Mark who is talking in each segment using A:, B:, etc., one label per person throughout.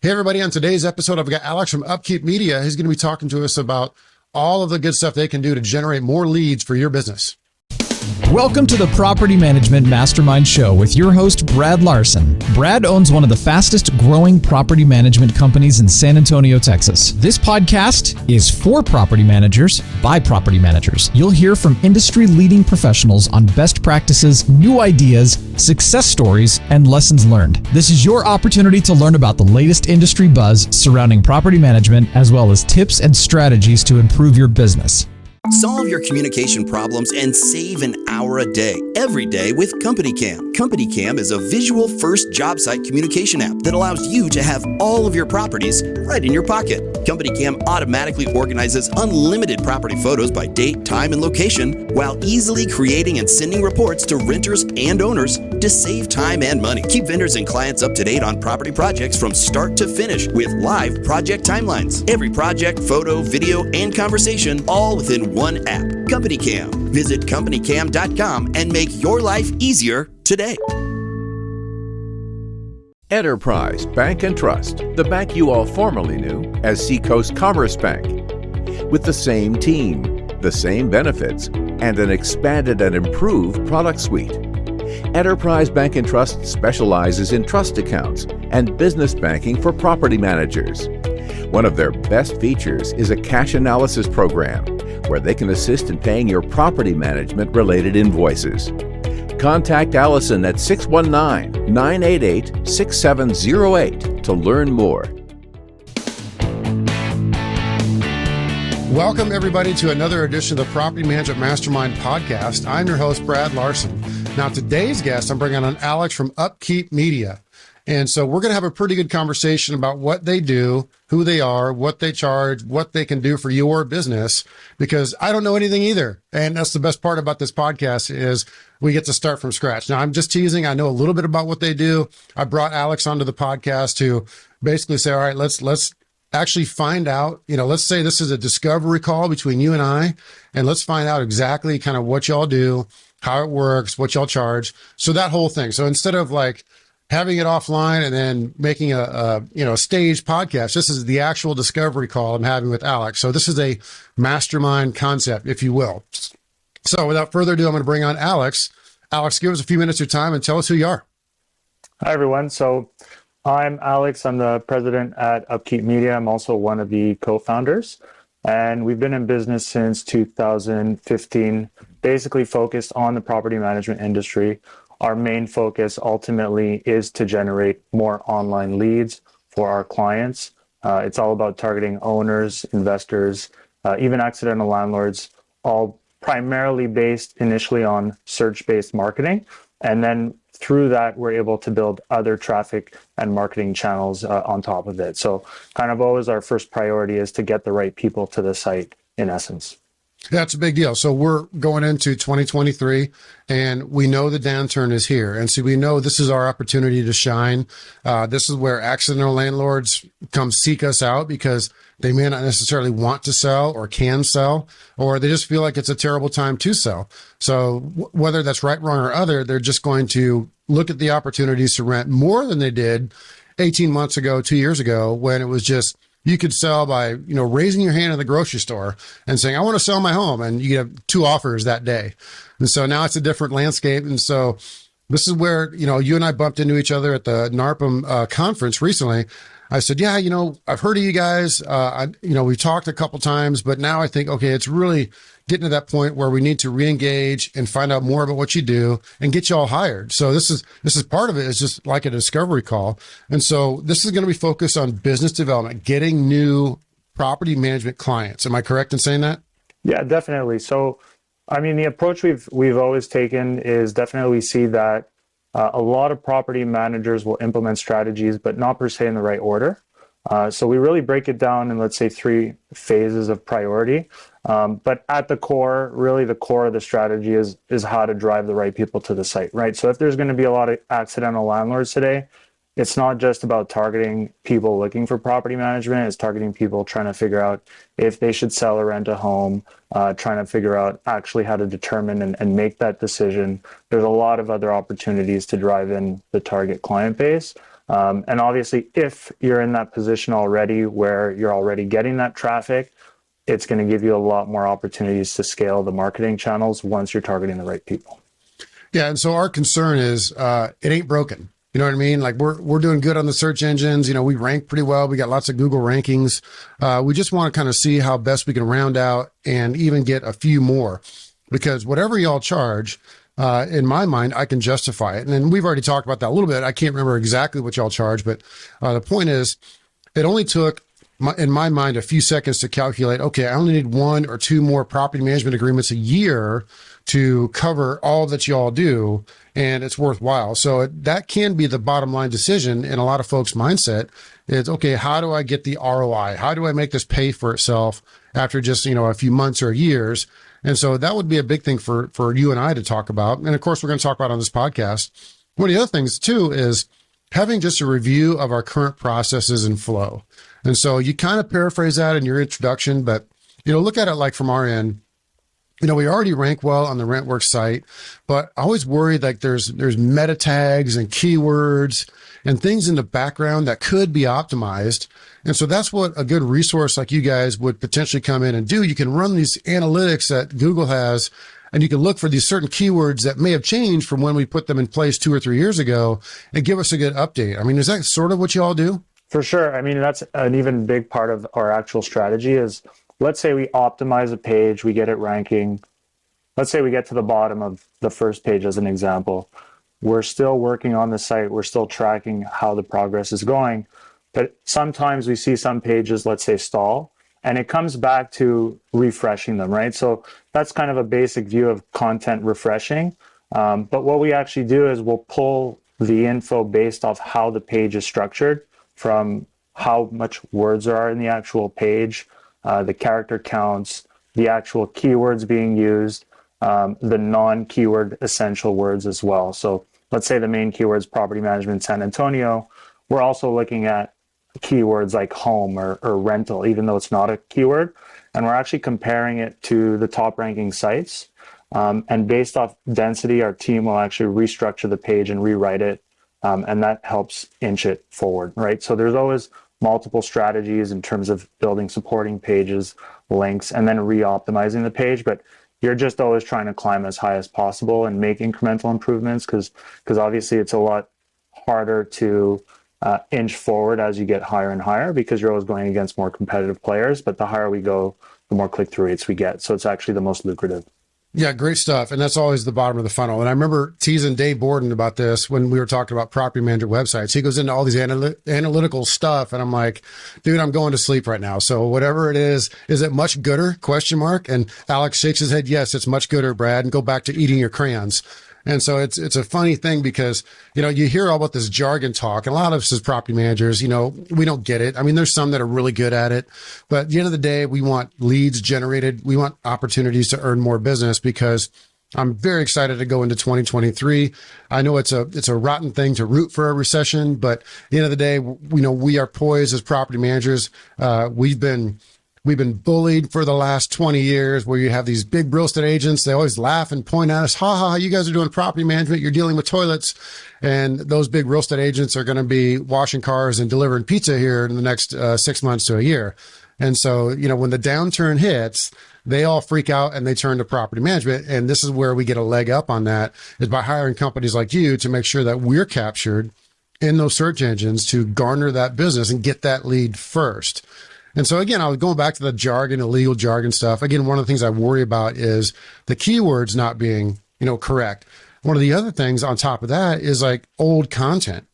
A: Hey, everybody. On today's episode, I've got Alex from Upkeep Media. He's going to be talking to us about all of the good stuff they can do to generate more leads for your business.
B: Welcome to the Property Management Mastermind Show with your host, Brad Larson. Brad owns one of the fastest growing property management companies in San Antonio, Texas. This podcast is for property managers by property managers. You'll hear from industry-leading professionals on best practices, new ideas, success stories, and lessons learned. This is your opportunity to learn about the latest industry buzz surrounding property management, as well as tips and strategies to improve your business.
C: Solve your communication problems and save an hour a day, every day with CompanyCam. CompanyCam is a visual-first job site communication app that allows you to have all of your properties right in your pocket. CompanyCam automatically organizes unlimited property photos by date, time, and location, while easily creating and sending reports to renters and owners to save time and money. Keep vendors and clients up to date on property projects from start to finish with live project timelines. Every project, photo, video, and conversation, all within one app. CompanyCam. Visit CompanyCam.com and make your life easier today.
D: Enterprise Bank and Trust, the bank you all formerly knew as Seacoast Commerce Bank. With the same team, the same benefits, and an expanded and improved product suite. Enterprise Bank and Trust specializes in trust accounts and business banking for property managers. One of their best features is a cash analysis program where they can assist in paying your property management-related invoices. Contact Allison at 619-988-6708 to learn more.
A: Welcome, everybody, to another edition of the Property Management Mastermind podcast. I'm your host, Brad Larson. Now, today's guest, I'm bringing on Alex from Upkeep Media. And so we're going to have a pretty good conversation about what they do, who they are, what they charge, what they can do for your business, because I don't know anything either. And that's the best part about this podcast is we get to start from scratch. Now, I'm just teasing. I know a little bit about what they do. I brought Alex onto the podcast to basically say, all right, let's actually find out, let's say this is a discovery call between you and let's find out exactly kind of what y'all do, how it works, what y'all charge. So that whole thing. So instead of like having it offline and then making a staged podcast, this is the actual discovery call I'm having with Alex. So this is a mastermind concept, if you will. So without further ado, I'm going to bring on Alex. Alex, give us a few minutes of your time and tell us who you are.
E: Hi, everyone. So I'm Alex. I'm the president at Upkeep Media. I'm also one of the co-founders. And we've been in business since 2015, basically focused on the property management industry. Our main focus ultimately is to generate more online leads for our clients. It's all about targeting owners, investors, even accidental landlords, all primarily based initially on search-based marketing. And then through that, we're able to build other traffic and marketing channels on top of it. So kind of always our first priority is to get the right people to the site in essence.
A: That's a big deal. So we're going into 2023 and we know the downturn is here. And so we know this is our opportunity to shine. This is where accidental landlords come seek us out because they may not necessarily want to sell or can sell, or they just feel like it's a terrible time to sell. So whether that's right, wrong, or other, they're just going to look at the opportunities to rent more than they did 18 months ago, 2 years ago, when it was just, you could sell by, raising your hand in the grocery store and saying, I want to sell my home. And you have 2 offers that day. And so now it's a different landscape. And so this is where, you and I bumped into each other at the NARPM conference recently. I said, yeah, I've heard of you guys. We've talked a couple times, but now I think, okay, it's really getting to that point where we need to re-engage and find out more about what you do and get you all hired. So this is part of it. It's just like a discovery call. And so this is going to be focused on business development, getting new property management clients. Am I correct in saying that?
E: Yeah, definitely. So, the approach we've always taken is definitely see that a lot of property managers will implement strategies, but not per se in the right order. So we really break it down in, let's say, 3 phases of priority. But at the core, really the core of the strategy is how to drive the right people to the site, right? So if there's going to be a lot of accidental landlords today, it's not just about targeting people looking for property management. It's targeting people trying to figure out if they should sell or rent a home, trying to figure out actually how to determine and make that decision. There's a lot of other opportunities to drive in the target client base. And obviously, if you're in that position already where you're already getting that traffic, it's going to give you a lot more opportunities to scale the marketing channels once you're targeting the right people.
A: Yeah, and so our concern is it ain't broken. You know what I mean? Like we're doing good on the search engines. You know, we rank pretty well. We got lots of Google rankings. We just want to kind of see how best we can round out and even get a few more, because whatever y'all charge, in my mind, I can justify it. And then we've already talked about that a little bit. I can't remember exactly what y'all charge, but the point is, it only took, in my mind, a few seconds to calculate, okay, I only need 1 or 2 more property management agreements a year to cover all that y'all do, and it's worthwhile. So that can be the bottom line decision in a lot of folks' mindset is, okay, how do I get the ROI? How do I make this pay for itself after just, a few months or years? And so that would be a big thing for you and I to talk about. And of course, we're going to talk about on this podcast. One of the other things too is having just a review of our current processes and flow. And so you kind of paraphrase that in your introduction, but, look at it like from our end. We already rank well on the RentWorks site, but I always worry like there's meta tags and keywords and things in the background that could be optimized. And so that's what a good resource like you guys would potentially come in and do. You can run these analytics that Google has, and you can look for these certain keywords that may have changed from when we put them in place 2 or 3 years ago and give us a good update. I mean, is that sort of what you all do?
E: For sure. I mean, that's an even big part of our actual strategy is, let's say we optimize a page, we get it ranking. Let's say we get to the bottom of the first page as an example. We're still working on the site. We're still tracking how the progress is going. But sometimes we see some pages, let's say, stall, and it comes back to refreshing them, right? So that's kind of a basic view of content refreshing. But what we actually do is we'll pull the info based off how the page is structured, from how much words there are in the actual page, the character counts, the actual keywords being used, the non-keyword essential words as well. So let's say the main keywords property management San Antonio. We're also looking at keywords like home or rental, even though it's not a keyword. And we're actually comparing it to the top ranking sites. And based off density, our team will actually restructure the page and rewrite it. And that helps inch it forward, right? So there's always multiple strategies in terms of building supporting pages, links, and then re-optimizing the page. But you're just always trying to climb as high as possible and make incremental improvements because obviously it's a lot harder to inch forward as you get higher and higher because you're always going against more competitive players. But the higher we go, the more click-through rates we get. So it's actually the most lucrative.
A: Yeah, great stuff. And that's always the bottom of the funnel. And I remember teasing Dave Borden about this when we were talking about property manager websites. He goes into all these analytical stuff. And I'm like, dude, I'm going to sleep right now. So whatever it is it much gooder? ? And Alex shakes his head. Yes, it's much gooder, Brad. And go back to eating your crayons. And so it's a funny thing because, you hear all about this jargon talk, and a lot of us as property managers, we don't get it. I mean, there's some that are really good at it, but at the end of the day, we want leads generated. We want opportunities to earn more business because I'm very excited to go into 2023. I know it's a rotten thing to root for a recession, but at the end of the day, we are poised as property managers. We've been bullied for the last 20 years where you have these big real estate agents. They always laugh and point at us. Ha, you guys are doing property management. You're dealing with toilets. And those big real estate agents are going to be washing cars and delivering pizza here in the next 6 months to a year. And so, when the downturn hits, they all freak out and they turn to property management. And this is where we get a leg up on that, is by hiring companies like you to make sure that we're captured in those search engines to garner that business and get that lead first. And so again, I was going back to the jargon, illegal jargon stuff. Again, one of the things I worry about is the keywords not being, correct. One of the other things on top of that is like old content.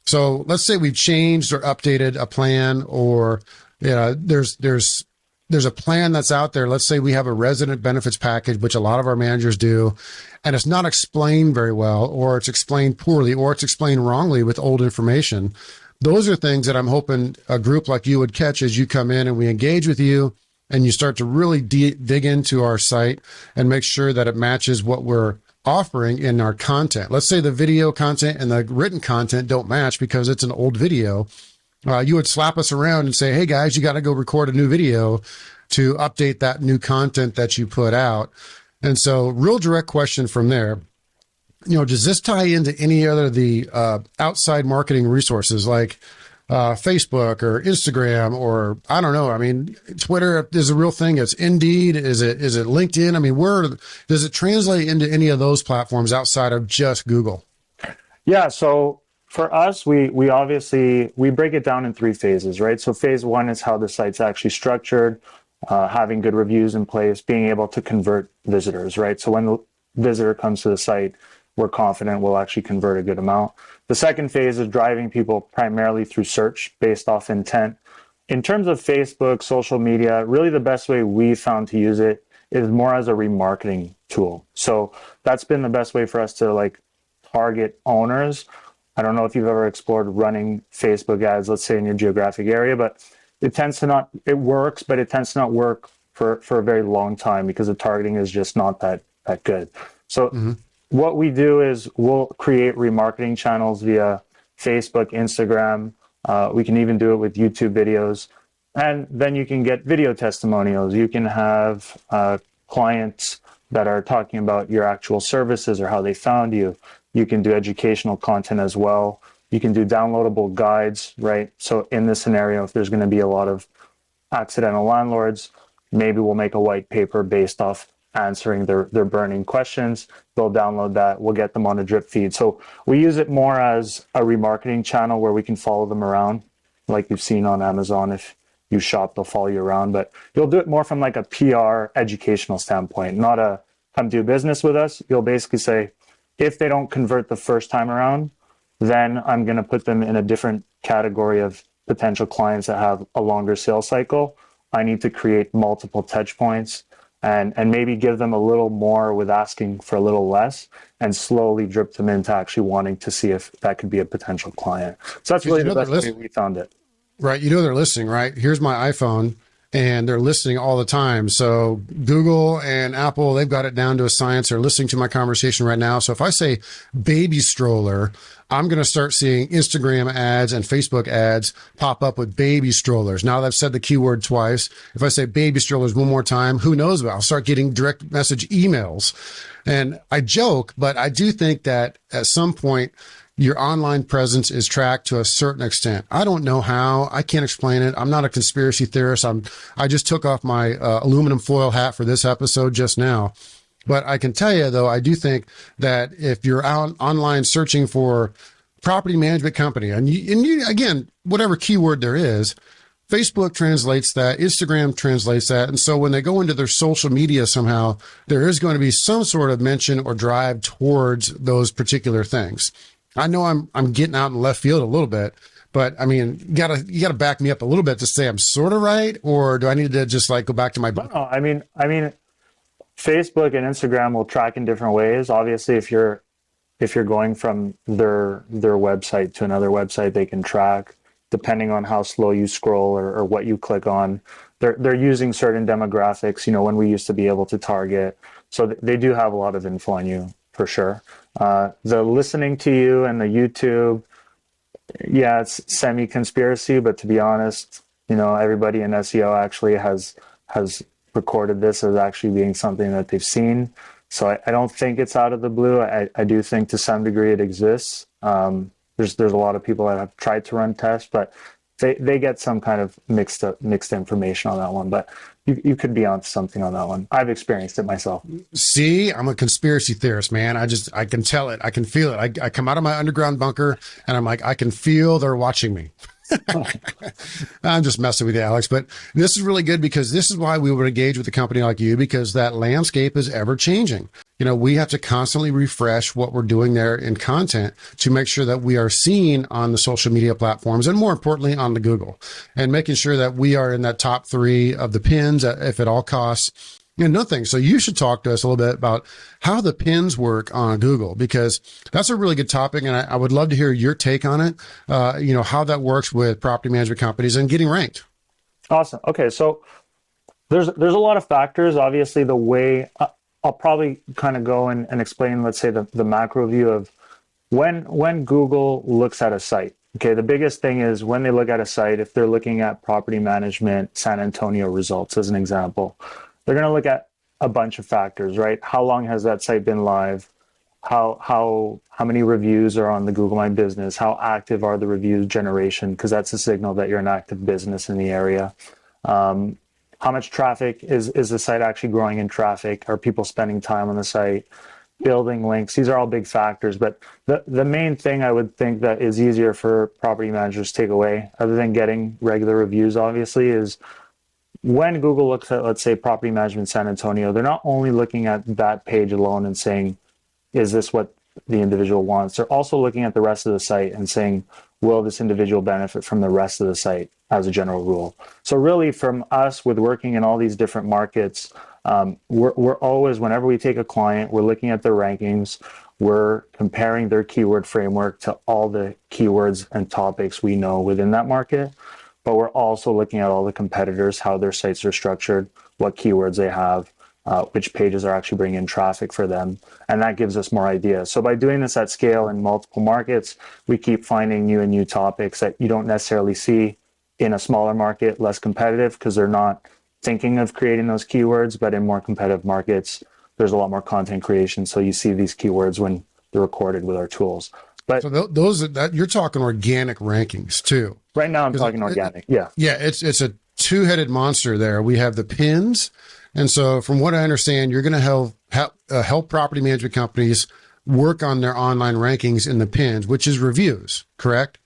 A: So let's say we've changed or updated a plan, or there's a plan that's out there. Let's say we have a resident benefits package, which a lot of our managers do, and it's not explained very well, or it's explained poorly, or it's explained wrongly with old information. Those are things that I'm hoping a group like you would catch as you come in and we engage with you and you start to really dig into our site and make sure that it matches what we're offering in our content. Let's say the video content and the written content don't match because it's an old video. You would slap us around and say, hey guys, you got to go record a new video to update that new content that you put out. And so real direct question from there. does this tie into any other of the outside marketing resources like Facebook or Instagram, or I don't know. I mean, Twitter is a real thing. It's Indeed. Is it LinkedIn? I mean, where does it translate into any of those platforms outside of just Google?
E: Yeah. So for us, we obviously, we break it down in three phases, right? So phase one is how the site's actually structured, having good reviews in place, being able to convert visitors, right? So when the visitor comes to the site, we're confident we'll actually convert a good amount. The second phase is driving people primarily through search based off intent. In terms of Facebook, social media, really the best way we found to use it is more as a remarketing tool. So that's been the best way for us to like target owners. I don't know if you've ever explored running Facebook ads, let's say in your geographic area, but it works, but it tends to not work for a very long time because the targeting is just not that good. So what we do is we'll create remarketing channels via Facebook, Instagram. We can even do it with YouTube videos. And then you can get video testimonials. You can have clients that are talking about your actual services or how they found you. You can do educational content as well. You can do downloadable guides, right? So in this scenario, if there's going to be a lot of accidental landlords, maybe we'll make a white paper based off answering their burning questions. They'll download that. We'll get them on a drip feed. So we use it more as a remarketing channel where we can follow them around, like you've seen on Amazon. If you shop, they'll follow you around. But you'll do it more from like a PR educational standpoint, not a come do business with us. You'll basically say, if they don't convert the first time around, then I'm going to put them in a different category of potential clients that have a longer sales cycle. I need to create multiple touch points and maybe give them a little more with asking for a little less and slowly drip them into actually wanting to see if that could be a potential client. So that's really the best way we found it.
A: Right. They're listening, right? Here's my iPhone and they're listening all the time. So Google and Apple, they've got it down to a science. They're listening to my conversation right now. So if I say baby stroller, I'm going to start seeing Instagram ads and Facebook ads pop up with baby strollers. Now that I've said the keyword twice, if I say baby strollers one more time, who knows? I'll start getting direct message emails. And I joke, but I do think that at some point, your online presence is tracked to a certain extent. I don't know how. I can't explain it. I'm not a conspiracy theorist. I just took off my aluminum foil hat for this episode just now. But I can tell you, though, I do think that if you're out online searching for property management company, and you again, whatever keyword there is, Facebook translates that, Instagram translates that. And so when they go into their social media somehow, there is going to be some sort of mention or drive towards those particular things. I know I'm getting out in left field a little bit, but I mean, you gotta back me up a little bit to say I'm sort of right, or do I need to just like go back to my book?
E: No, I mean, Facebook and Instagram will track in different ways. Obviously, if you're going from their website to another website, they can track depending on how slow you scroll or what you click on. They're using certain demographics, when we used to be able to target. So they do have a lot of info on you for sure. The listening to you and the YouTube, yeah, it's semi-conspiracy, but to be honest, everybody in SEO actually has recorded this as actually being something that they've seen. So I don't think it's out of the blue. I do think to some degree it exists. There's a lot of people that have tried to run tests, but they get some kind of mixed information on that one. But you could be on something on that one. I've experienced it myself.
A: See, I'm a conspiracy theorist, man. I can tell it. I can feel it. I come out of my underground bunker and I'm like, I can feel they're watching me. I'm just messing with you, Alex, but this is really good because this is why we would engage with a company like you, because that landscape is ever changing. We have to constantly refresh what we're doing there in content to make sure that we are seen on the social media platforms and more importantly on the Google, and making sure that we are in that top 3 of the pins if at all costs. Nothing. So you should talk to us a little bit about how the pins work on Google, because that's a really good topic. And I would love to hear your take on it. How that works with property management companies and getting ranked.
E: Awesome. Okay. So there's a lot of factors. Obviously, the way I'll probably kind of go and explain, let's say the macro view of when Google looks at a site. Okay. The biggest thing is when they look at a site, if they're looking at property management, San Antonio results as an example, they're going to look at a bunch of factors, right? How long has that site been live? how many reviews are on the Google My Business, how active are the review generation, because that's a signal that you're an active business in the area. How much traffic is the site actually growing in traffic? Are people spending time on the site? Building links, these are all big factors. But the main thing I would think that is easier for property managers to take away, other than getting regular reviews, obviously, is when Google looks at, let's say, property management San Antonio, they're not only looking at that page alone and saying, is this what the individual wants? They're also looking at the rest of the site and saying, will this individual benefit from the rest of the site as a general rule? So really from us with working in all these different markets, we're always, whenever we take a client, we're looking at their rankings, we're comparing their keyword framework to all the keywords and topics we know within that market. But we're also looking at all the competitors, how their sites are structured, what keywords they have, which pages are actually bringing in traffic for them. And that gives us more ideas. So by doing this at scale in multiple markets, we keep finding new and new topics that you don't necessarily see in a smaller market, less competitive, because they're not thinking of creating those keywords. But in more competitive markets, there's a lot more content creation. So you see these keywords when they're recorded with our tools. But
A: so those that you're talking organic rankings too.
E: Right now I'm talking organic. Yeah.
A: Yeah. It's a two-headed monster there. We have the pins. And so from what I understand, you're going to help property management companies work on their online rankings in the pins, which is reviews, correct?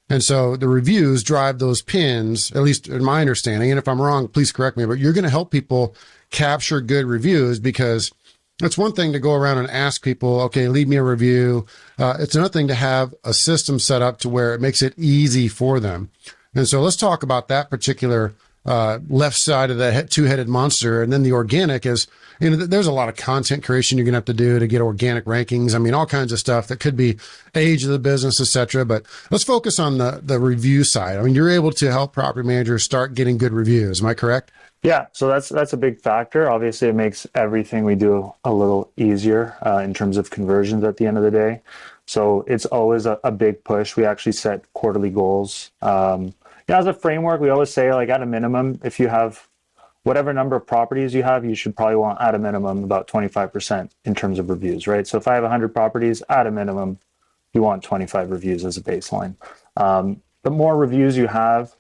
A: And so the reviews drive those pins, at least in my understanding. And if I'm wrong, please correct me, but you're going to help people capture good reviews, because it's one thing to go around and ask people, okay, leave me a review. It's another thing to have a system set up to where it makes it easy for them. And so let's talk about that particular left side of the two-headed monster. And then the organic is, there's a lot of content creation you're going to have to do to get organic rankings. I mean, all kinds of stuff that could be age of the business, et cetera. But let's focus on the review side. I mean, you're able to help property managers start getting good reviews. Am I correct?
E: Yeah, so that's a big factor. Obviously, it makes everything we do a little easier in terms of conversions at the end of the day. So it's always a big push. We actually set quarterly goals. As a framework, we always say, like, at a minimum, if you have whatever number of properties you have, you should probably want at a minimum about 25% in terms of reviews, right? So if I have 100 properties, at a minimum, you want 25 reviews as a baseline. The more reviews you have,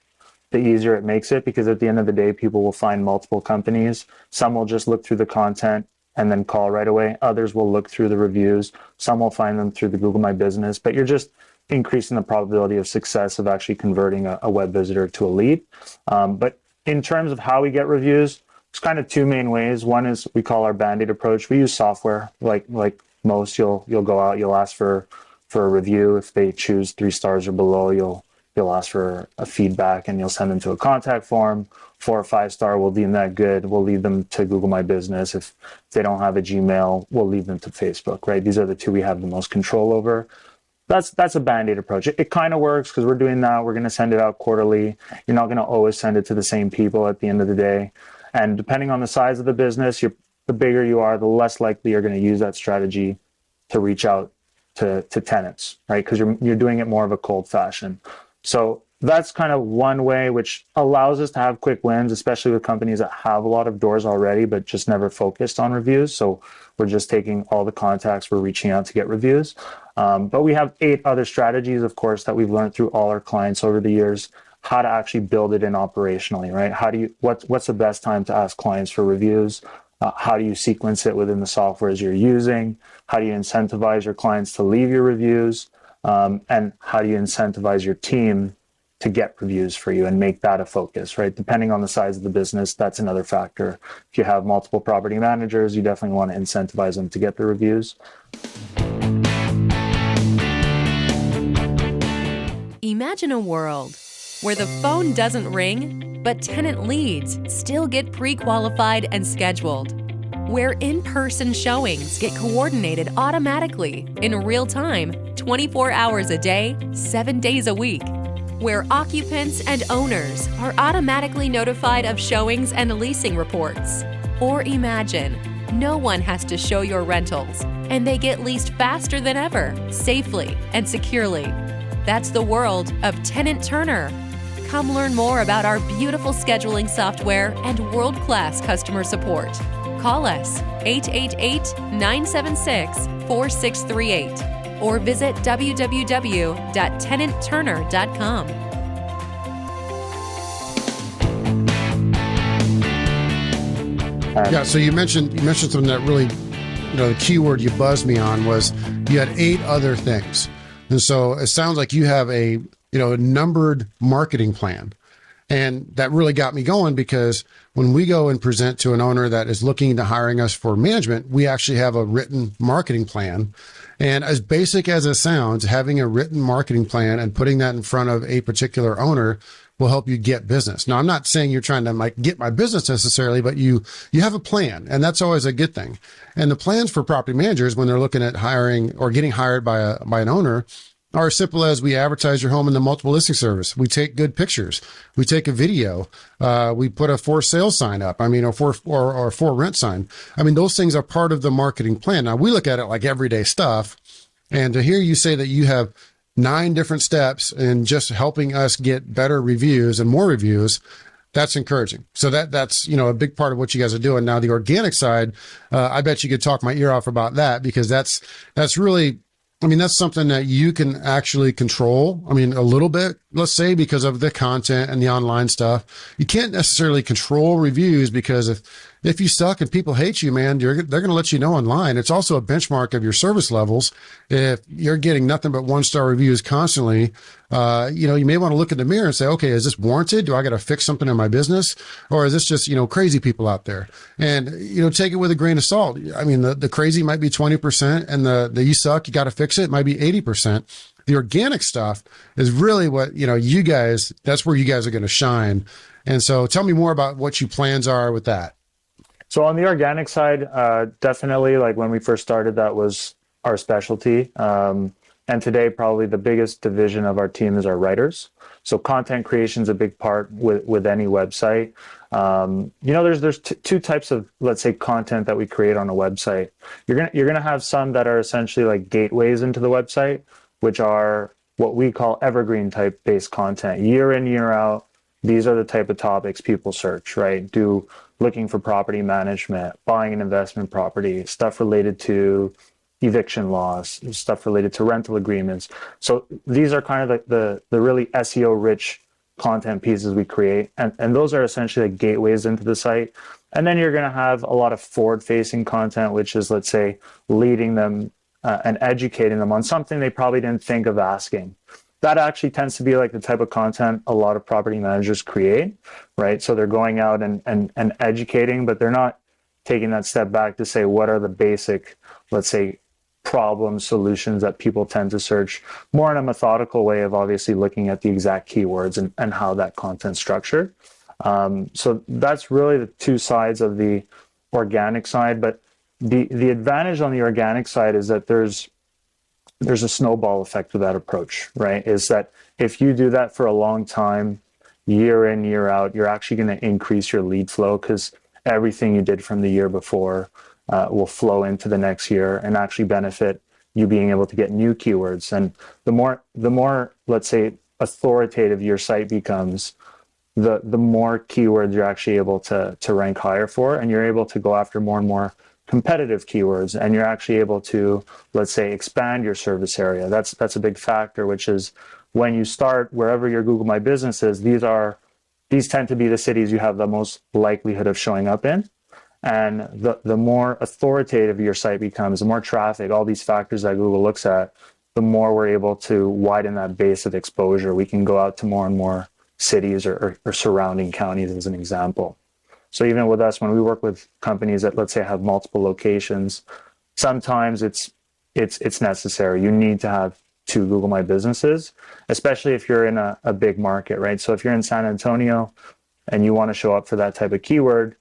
E: the easier it makes it, because at the end of the day, people will find multiple companies. Some will just look through the content and then call right away. Others will look through the reviews. Some will find them through the Google My Business, but you're just increasing the probability of success of actually converting a web visitor to a lead. But in terms of how we get reviews, it's kind of two main ways. One is we call our Band-Aid approach. We use software like most. You'll go out, you'll ask for a review. If they choose 3 stars or below, you'll ask for a feedback and you'll send them to a contact form. 4 or 5 star, we'll deem that good. We'll lead them to Google My Business. If they don't have a Gmail, we'll lead them to Facebook, right? These are the two we have the most control over. That's a Band-Aid approach. It kind of works because we're doing that. We're going to send it out quarterly. You're not going to always send it to the same people at the end of the day. And depending on the size of the business, the bigger you are, the less likely you're going to use that strategy to reach out to tenants, right? Because you're doing it more of a cold fashion. So that's kind of one way, which allows us to have quick wins, especially with companies that have a lot of doors already, but just never focused on reviews. So we're just taking all the contacts, we're reaching out to get reviews. But we have 8 other strategies, of course, that we've learned through all our clients over the years, how to actually build it in operationally, right? What's the best time to ask clients for reviews? How do you sequence it within the softwares you're using? How do you incentivize your clients to leave your reviews? And how do you incentivize your team to get reviews for you and make that a focus, right? Depending on the size of the business, that's another factor. If you have multiple property managers, you definitely want to incentivize them to get the reviews.
F: Imagine a world where the phone doesn't ring, but tenant leads still get pre-qualified and scheduled. Where in-person showings get coordinated automatically in real time, 24 hours a day, 7 days a week. Where occupants and owners are automatically notified of showings and leasing reports. Or imagine, no one has to show your rentals, and they get leased faster than ever, safely and securely. That's the world of Tenant Turner. Come learn more about our beautiful scheduling software and world-class customer support. Call us 888-976-4638 or visit www.tenantturner.com.
A: Yeah, so you mentioned something that really, the keyword you buzzed me on was you had 8 other things. And so it sounds like you have a numbered marketing plan. And that really got me going, because when we go and present to an owner that is looking to hiring us for management, we actually have a written marketing plan. And as basic as it sounds, having a written marketing plan and putting that in front of a particular owner will help you get business. Now, I'm not saying you're trying to get my business necessarily, but you have a plan, and that's always a good thing. And the plans for property managers when they're looking at hiring or getting hired by an owner are as simple as: we advertise your home in the multiple listing service. We take good pictures. We take a video. We put a for sale sign up. Or for rent sign. Those things are part of the marketing plan. Now, we look at it like everyday stuff. And to hear you say that you have 9 different steps in just helping us get better reviews and more reviews, that's encouraging. So that's a big part of what you guys are doing. Now, the organic side, I bet you could talk my ear off about that, because that's really, that's something that you can actually control. A little bit, let's say, because of the content and the online stuff. You can't necessarily control reviews, because if you suck and people hate you, man, they're going to let you know online. It's also a benchmark of your service levels. If you're getting nothing but 1-star reviews constantly, you may want to look in the mirror and say, okay, is this warranted? Do I got to fix something in my business? Or is this just, crazy people out there? And, take it with a grain of salt. The crazy might be 20%, and the you suck, you got to fix it, might be 80%. The organic stuff is really what, you guys, that's where you guys are going to shine. And so tell me more about what your plans are with that.
E: So on the organic side, definitely, like when we first started, that was our specialty. And today, probably the biggest division of our team is our writers. So content creation is a big part with any website. There's 2 types of, let's say, content that we create on a website. You're gonna have some that are essentially like gateways into the website, which are what we call evergreen type based content. Year in, year out, these are the type of topics people search, right? Looking for property management, buying an investment property, stuff related to eviction laws, stuff related to rental agreements. So these are kind of the really SEO rich content pieces we create. And those are essentially like gateways into the site. And then you're going to have a lot of forward facing content, which is, let's say, leading them and educating them on something they probably didn't think of asking. That actually tends to be like the type of content a lot of property managers create, right? So they're going out and educating, but they're not taking that step back to say, what are the basic, let's say, problem solutions that people tend to search, more in a methodical way of obviously looking at the exact keywords and how that content's structured. So that's really the 2 sides of the organic side. But the advantage on the organic side is that there's a snowball effect with that approach, right? Is that if you do that for a long time, year in, year out, you're actually going to increase your lead flow, because everything you did from the year before will flow into the next year and actually benefit you being able to get new keywords. And the more, let's say, authoritative your site becomes, the more keywords you're actually able to rank higher for, and you're able to go after more and more competitive keywords, and you're actually able to, let's say, expand your service area. That's a big factor, which is when you start wherever your Google My Business is, these tend to be the cities you have the most likelihood of showing up in. And the more authoritative your site becomes, the more traffic, all these factors that Google looks at, the more we're able to widen that base of exposure. We can go out to more and more cities or surrounding counties, as an example. So even with us, when we work with companies that, let's say, have multiple locations, sometimes it's necessary. You need to have 2 Google My Businesses, especially if you're in a big market, right? So if you're in San Antonio and you want to show up for that type of keyword,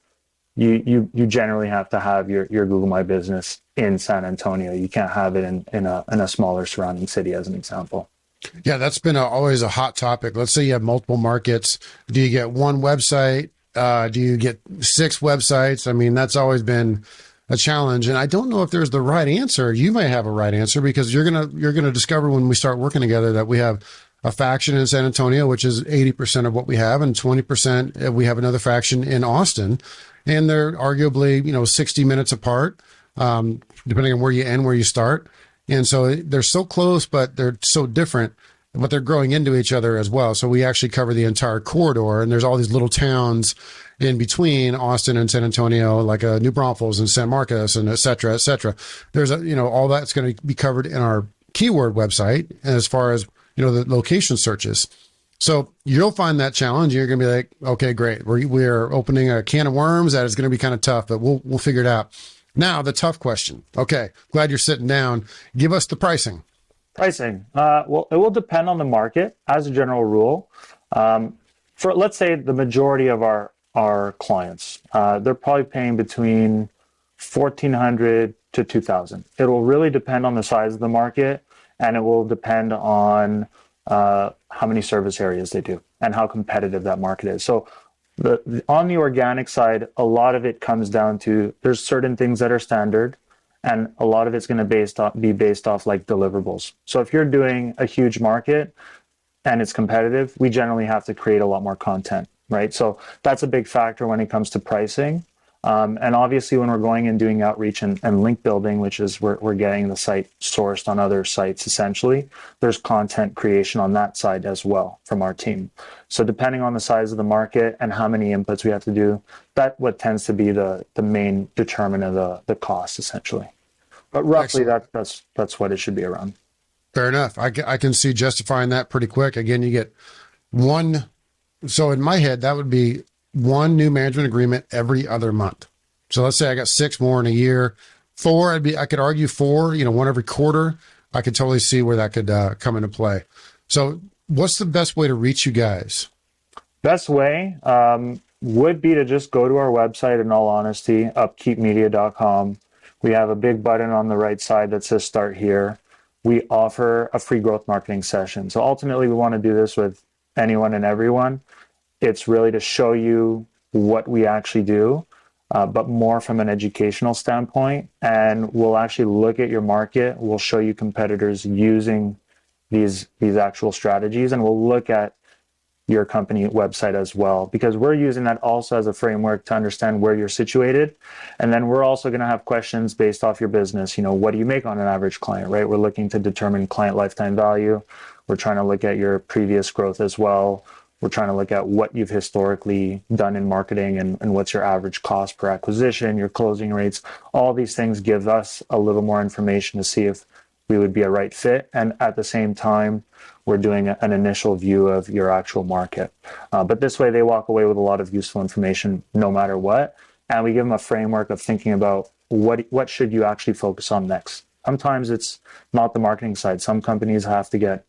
E: you generally have to have your Google My Business in San Antonio. You can't have it in a smaller surrounding city, as an example.
A: Yeah, that's been always a hot topic. Let's say you have multiple markets. Do you get one website? Do you get 6 websites? That's always been a challenge. And I don't know if there's the right answer. You may have a right answer, because you're gonna discover when we start working together that we have a faction in San Antonio, which is 80% of what we have, and 20% we have another faction in Austin. and they're arguably, 60 minutes apart, depending on where you end, where you start. And so they're so close, but they're so different, but they're growing into each other as well. So we actually cover the entire corridor, and there's all these little towns in between Austin and San Antonio, like New Braunfels and San Marcos and et cetera, et cetera. There's all that's going to be covered in our keyword website as far as, the location searches. So you'll find that challenge. You're going to be like, okay, great. We're opening a can of worms that is going to be kind of tough, but we'll figure it out. Now, the tough question. Okay. Glad you're sitting down. Give us the pricing.
E: Pricing. Well, it will depend on the market as a general rule. For, let's say, the majority of our clients, they're probably paying between $1,400 to $2,000. It will really depend on the size of the market, and it will depend on how many service areas they do and how competitive that market is. So on the organic side, a lot of it comes down to there's certain things that are standard, and a lot of it's going to be based off like deliverables. So if you're doing a huge market and it's competitive, we generally have to create a lot more content, right? So that's a big factor when it comes to pricing. And obviously, when we're going and doing outreach and link building, which is we're getting the site sourced on other sites, essentially, there's content creation on that side as well from our team. So depending on the size of the market and how many inputs we have to do, that's what tends to be the main determinant of the cost, essentially. But roughly, that's what it should be around.
A: Fair enough. I can see justifying that pretty quick. Again, you get one. So in my head, that would be one new management agreement every other month. So let's say I got 6 more in a year. 4, I could argue 4, one every quarter. I could totally see where that could come into play. So what's the best way to reach you guys?
E: Best way would be to just go to our website, in all honesty, upkeepmedia.com. We have a big button on the right side that says start here. We offer a free growth marketing session. So ultimately, we want to do this with anyone and everyone. It's really to show you what we actually do, but more from an educational standpoint. And we'll actually look at your market. We'll show you competitors using these actual strategies, and we'll look at your company website as well, because we're using that also as a framework to understand where you're situated. And then we're also going to have questions based off your business. What do you make on an average client, right? We're looking to determine client lifetime value. We're trying to look at your previous growth as well. We're trying to look at what you've historically done in marketing and what's your average cost per acquisition, your closing rates. All these things give us a little more information to see if we would be a right fit. And at the same time, we're doing an initial view of your actual market. But this way, they walk away with a lot of useful information no matter what. And we give them a framework of thinking about what should you actually focus on next. Sometimes it's not the marketing side. Some companies have to get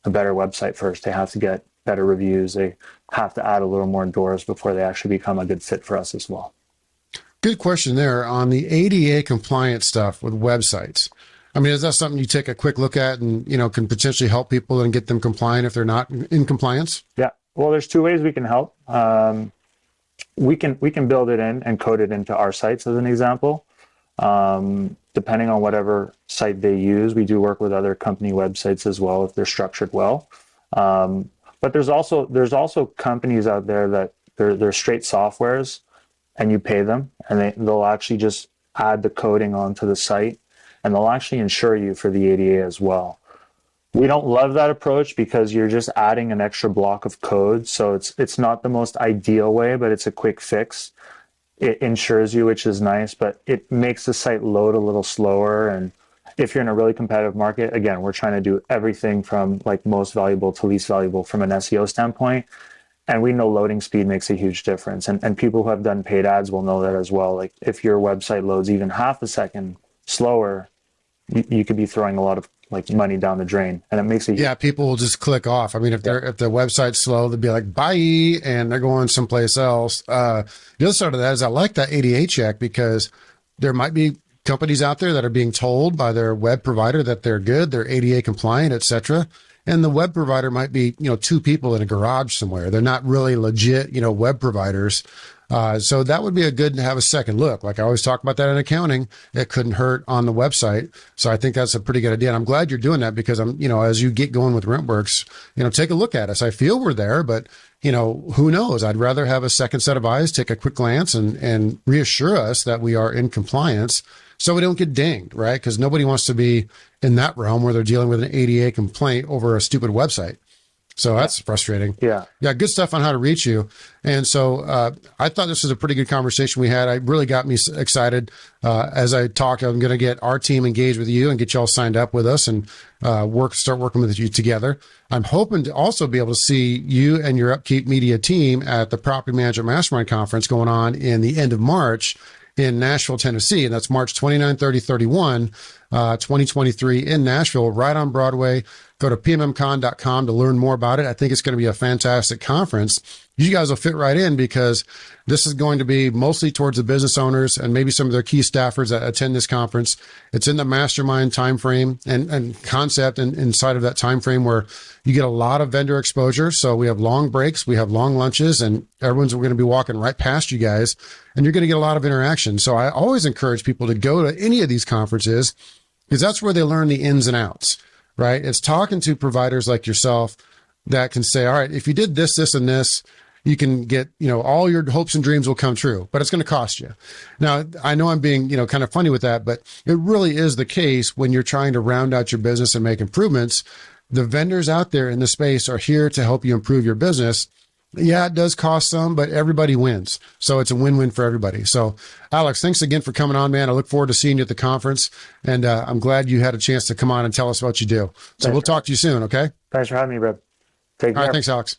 E: a better website first. They have to get better reviews. They have to add a little more doors before they actually become a good fit for us as well.
A: Good question there on the ADA compliance stuff with websites. I mean, is that something you take a quick look at and, can potentially help people and get them compliant if they're not in compliance?
E: Yeah. Well, there's 2 ways we can help. We can build it in and code it into our sites as an example. Depending on whatever site they use, we do work with other company websites as well if they're structured well. But there's also companies out there that they're straight softwares, and you pay them, and they'll actually just add the coding onto the site, and they'll actually insure you for the ADA as well. We don't love that approach because you're just adding an extra block of code, so it's not the most ideal way, but it's a quick fix. It insures you, which is nice, but it makes the site load a little slower. And if you're in a really competitive market, again, we're trying to do everything from like most valuable to least valuable from an SEO standpoint. And we know loading speed makes a huge difference. And people who have done paid ads will know that as well. Like if your website loads even half a second slower, you could be throwing a lot of like money down the drain, and it makes it.
A: Yeah, people will just click off. I mean, if the website's slow, they'll be like, bye, and they're going someplace else. The other side of that is I like that ADA check because there might be companies out there that are being told by their web provider that they're good, they're ADA compliant, etc. And the web provider might be, 2 people in a garage somewhere. They're not really legit, web providers. So that would be a good to have a second look. Like I always talk about that in accounting, it couldn't hurt on the website. So I think that's a pretty good idea. And I'm glad you're doing that because as you get going with RentWorks, take a look at us. I feel we're there, but who knows? I'd rather have a second set of eyes, take a quick glance and reassure us that we are in compliance so we don't get dinged, right? Because nobody wants to be in that realm where they're dealing with an ADA complaint over a stupid website. So that's frustrating.
E: Yeah.
A: Good stuff on how to reach you. And so I thought this was a pretty good conversation we had. It really got me excited. As I talked, I'm going to get our team engaged with you and get you all signed up with us and start working with you together. I'm hoping to also be able to see you and your Upkeep Media team at the Property Management Mastermind Conference going on in the end of March in Nashville, Tennessee. And that's March 29, 30, 31, 2023 in Nashville, right on Broadway. Go to pmmcon.com to learn more about it. I think it's going to be a fantastic conference. You guys will fit right in because this is going to be mostly towards the business owners and maybe some of their key staffers that attend this conference. It's in the mastermind timeframe and concept and inside of that timeframe where you get a lot of vendor exposure. So we have long breaks, we have long lunches, and everyone's going to be walking right past you guys, and you're going to get a lot of interaction. So I always encourage people to go to any of these conferences because that's where they learn the ins and outs, right? It's talking to providers like yourself that can say, all right, if you did this, this, and this, you can get, all your hopes and dreams will come true, but it's going to cost you. Now, I know I'm being, kind of funny with that, but it really is the case when you're trying to round out your business and make improvements. The vendors out there in the space are here to help you improve your business. Yeah, it does cost some, but everybody wins. So it's a win-win for everybody. So Alex, thanks again for coming on, man. I look forward to seeing you at the conference, and I'm glad you had a chance to come on and tell us what you do. So we'll talk to you soon. Okay.
E: Thanks for having me, Brad. Take care.
A: All right. Thanks, Alex.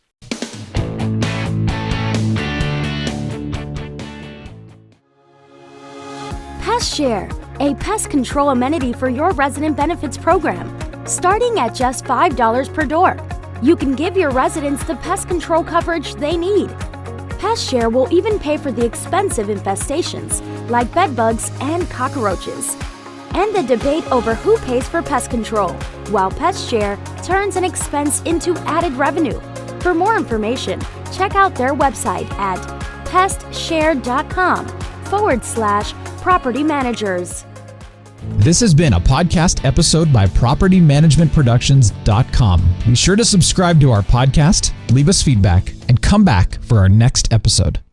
G: Pest Share, a pest control amenity for your resident benefits program, starting at just $5 per door. You can give your residents the pest control coverage they need. Pest Share will even pay for the expensive infestations like bedbugs and cockroaches. And the debate over who pays for pest control, while Pest Share turns an expense into added revenue. For more information, check out their website at pestshare.com/property managers.
B: This has been a podcast episode by PropertyManagementProductions.com. Be sure to subscribe to our podcast, leave us feedback, and come back for our next episode.